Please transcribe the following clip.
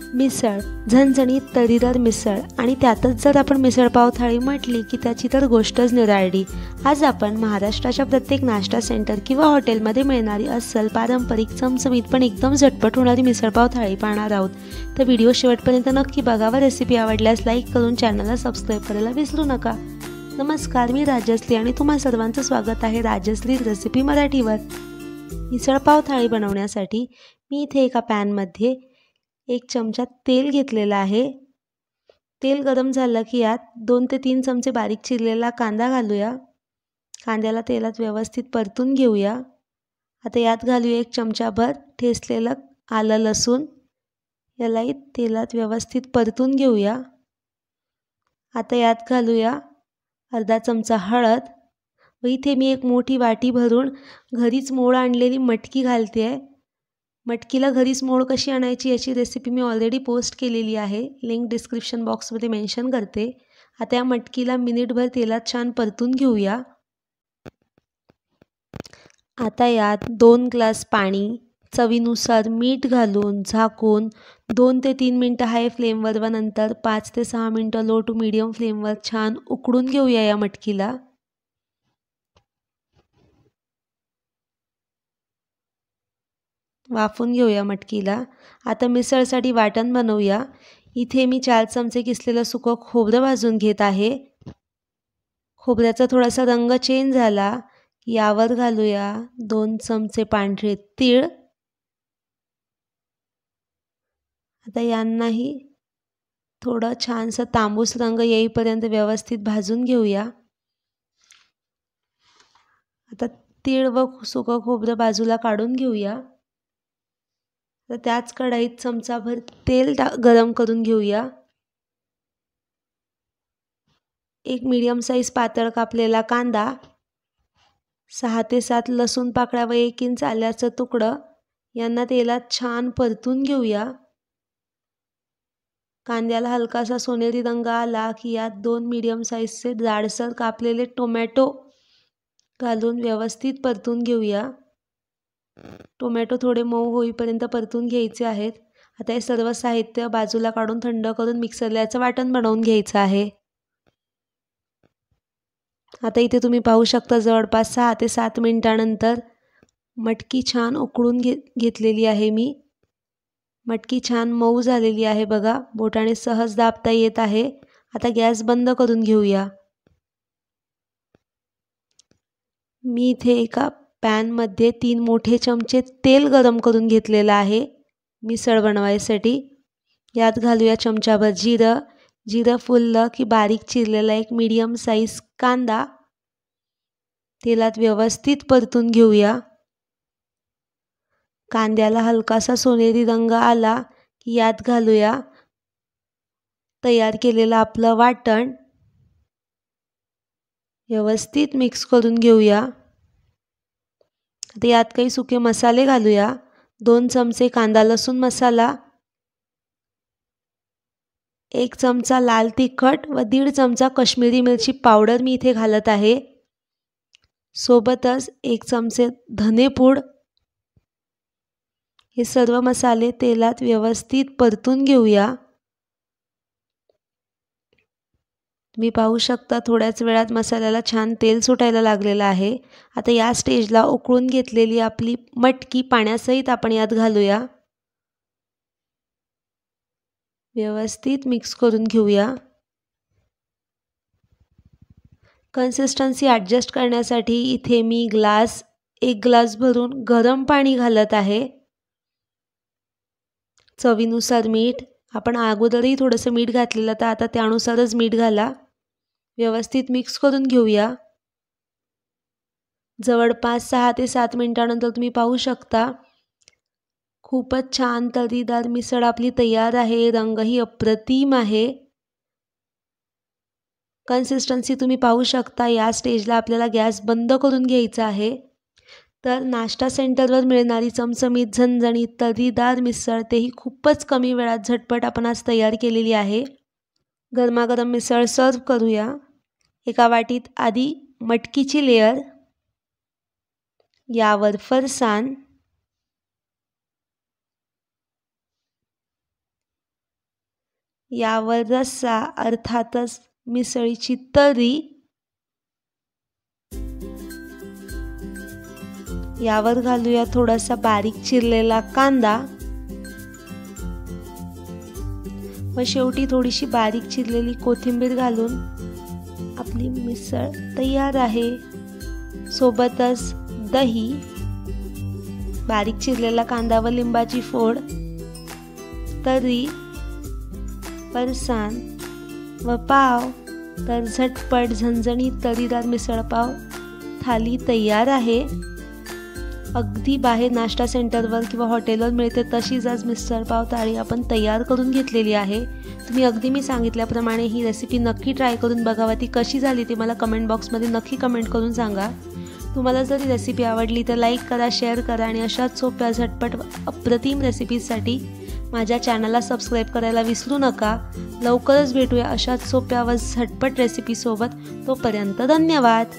मिसळ, झणझणीत तर्रीदार मिसळ आणि त्यातच जर आपण मिसळपाव थाळी म्हटली की त्याची तर गोष्टच निराळी। आज आपण महाराष्ट्राच्या प्रत्येक नाश्ता सेंटर किंवा हॉटेलमध्ये मिळणारी अस्सल पारंपरिक चमचमीत पण एकदम झटपट होणारी मिसळपाव थाळी पाहणार आहोत। तर व्हिडिओ शेवटपर्यंत नक्की बघा व रेसिपी आवडल्यास लाईक करून चॅनलला सबस्क्राईब करायला विसरू नका। नमस्कार, मी राजश्री आणि तुम्हा सर्वांचं स्वागत आहे राजश्री रेसिपी मराठीवर। मिसळपाव थाळी बनवण्यासाठी मी इथे एका पॅनमध्ये 1 चमचा तेल घेतलेला आहे। तेल गरम झालं की यात 2 ते 3 चमचे बारीक चिरलेला कांदा घालूया। कांद्याला तेलात व्यवस्थित परतून घेऊया। आता यात घालूया 1 चमचाभर ठेचलेलं आलं लसूण। यालाही तेलात व्यवस्थित परतून घेऊया। आता यात घालूया अर्धा चमचा हळद व इथे मी एक मोठी वाटी भरून घरीच मोड आणलेली मटकी घालते आहे। मटकीला घरीच मोड कशी आणायची याची रेसिपी मी ऑलरेडी पोस्ट केलेली आहे, लिंक डिस्क्रिप्शन बॉक्समध्ये मेन्शन करते। आता या मटकीला मिनिटभर तेलात छान परतून घेऊया। आता यात 2 ग्लास पाणी, चवीनुसार मीठ घालून झाकून 2 ते 3 मिनिटं हाय फ्लेमवर व नंतर 5 ते 6 मिनिटं लो टू मीडियम फ्लेमवर छान उकडून घेऊया या मटकीला। वाफून घेऊया मटकीला। आता मिसळसाठी वाटण बनवूया। इथे मी 4 चमचे किसलेलं सुकं खोबरं भाजून घेत आहे। खोबऱ्याचा थोडासा रंग चेंज झाला की यावर घालूया 2 चमचे पांढरे तीळ। आता यांनाही थोडं छानसं तांबूस रंग येईपर्यंत व्यवस्थित भाजून घेऊया। आता तीळ व सुकं खोबरं बाजूला काढून घेऊया। तर त्याच कढईत चमचाभर तेल गरम करून घेऊया। एक मीडियम साईज पातळ कापलेला कांदा, 6 ते 7 लसूण पाकळ्या व 1 इंच आल्याचं तुकडं यांना तेलात छान परतून घेऊया। कांद्याला हलकासा सोनेरी रंग आला की यात 2 मीडियम साईजचे जाडसर कापलेले टोमॅटो घालून व्यवस्थित परतून घेऊया। टोमॅटो थोडे मऊ होईपर्यंत परतून घ्यायचे आहेत। आता हे सर्व साहित्य बाजूला काढून थंड करून मिक्सरला याचं वाटण बनवून घ्यायचं आहे। आता इथे तुम्ही पाहू शकता जवळपास 6 ते 7 मिनिटांनंतर मटकी छान उकळून घेतलेली आहे मी। मटकी छान मऊ झालेली आहे बघा, बोटाने सहज दाबता येत आहे। आता गॅस बंद करून घेऊया। मी इथे एका पॅनमध्ये 3 मोठे चमचे तेल गरम करून घेतलेलं आहे मिसळ बनवायसाठी। यात घालूया चमचाभर जिरं। जिरं फुललं की बारीक चिरलेला एक मीडियम साईज कांदा तेलात व्यवस्थित परतून घेऊया। कांद्याला हलकासा सोनेरी रंग आला की यात घालूया तयार केलेलं आपलं वाटण। व्यवस्थित मिक्स करून घेऊया। आता यात काही सुके मसाले घालूया। 2 चमचे कांदा लसूण मसाला, 1 चमचा लाल तिखट व 1.5 चमचा काश्मीरी मिरची पावडर मी इथे घालत आहे। सोबतच 1 चमचे धनेपूड। हे सर्व मसाले तेलात व्यवस्थित परतून घेऊया। तुम्ही पाहू शकता थोड्याच वेळात मसाल्याला छान तेल सुटायला लागलेलं आहे। आता या स्टेजला उकळून घेतलेली आपली मटकी पाण्यासहित आपण यात घालूया। व्यवस्थित मिक्स करून घेऊया। कन्सिस्टन्सी ॲडजस्ट करण्यासाठी इथे मी 1 ग्लास भरून गरम पाणी घालत आहे। चवीनुसार मीठ, आपण अगोदरही थोडंसं मीठ घातलेलं तर आता त्यानुसारच मीठ घाला। व्यवस्थित मिक्स करून घेऊया। जवळपास 6 ते 7 मिनिटांनंतर तुम्ही पाहू शकता खूपच छान तर्रीदार मिसळ आपली तयार आहे। रंगही अप्रतिम आहे। कन्सिस्टन्सी तुम्ही पाहू शकता। या स्टेजला आपल्याला गॅस बंद करून घ्यायचा आहे। तर नाश्ता सेंटरवर मिळणारी चमचमीत झणझणीत तर्रीदार मिसळ तेही खूपच कमी वेळात झटपट आपण आज तयार केलेली आहे। गरमागरम मिसळ सर्व करूया। एका वाटीत आधी मटकीची लेयर, यावर फरसाण, यावर रस्सा अर्थातच मिसळीची तर्री, यावर घालूया थोडासा बारीक चिरलेला कांदा व शेवटी थोडीशी बारीक चिरलेली कोथिंबीर घालून आपली मिसळ तयार आहे। सोबतच दही, बारीक चिरलेला कांदा व लिंबाची फोड, तर्री, फरसाण व पाव, तर झटपट झणझणीत तर्रीदार मिसळपाव थाली तयार आहे। अगदी बाहेर नाश्ता सेंटरवर किंवा हॉटेलवर मिळते तशीच आज मिसळपाव थाळी आपण तयार करून घेतलेली आहे। तुम्ही अगदी मी सांगितल्याप्रमाणे ही रेसिपी नक्की ट्राय करून बघावा। ती कशी झाली ते मला कमेंट बॉक्समध्ये नक्की कमेंट करून सांगा। तुम्हाला जर ही रेसिपी आवडली तर लाईक करा, शेअर करा आणि अशाच सोप्या झटपट अप्रतिम रेसिपीजसाठी माझ्या चॅनलला सबस्क्राईब करायला विसरू नका। लवकरच भेटूया अशाच सोप्या व झटपट रेसिपीसोबत। तोपर्यंत धन्यवाद।